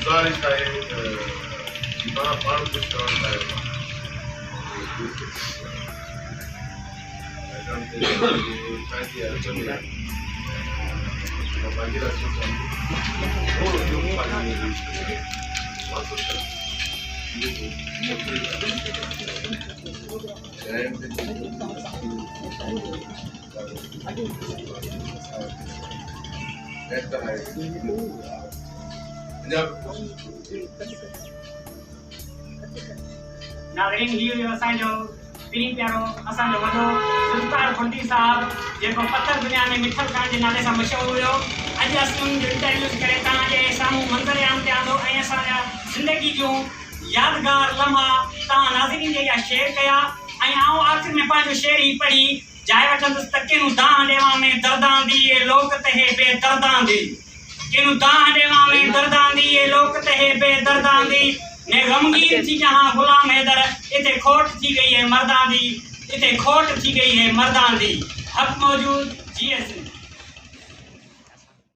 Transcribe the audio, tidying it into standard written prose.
गुज़ारिश है मां पाण कुछ करण लाइ पंहिंजी अर्ज़ में पंहिंजी रचना नाज़रीन ही असांजो पीरी प्यारो असांजो वॾो सुल्तान खुंडी साहब जेको पत्थर दुनिया में मिठल खान जे नाले सां मशहूरु हुयो। अॼु असीं उन्हनि जो इंटरव्यूज़ करे तव्हांजे साम्हूं मंज़र आम ते आंदो ऐं असांजा ज़िंदगी जूं यादगार लम्हा तव्हां नाज़रीन जे इहा शेयर कया ऐं आउं आख़िर में पंहिंजो शेर ई पढ़ी जाइ वठंदुसि त किनू दाह ॾेवा में दर्दांदी ये लोक तहे बेदर्दांदी किनू दाह ॾेवा में दर्दांदी ये लोक तहे बेदर्दांदी ने गमगीन थी जहाँ गुलाम हैदर इते खोट थी गई है मर्दांदी इते खोट थी गई है मर्दांदी हक मौजूद जीएस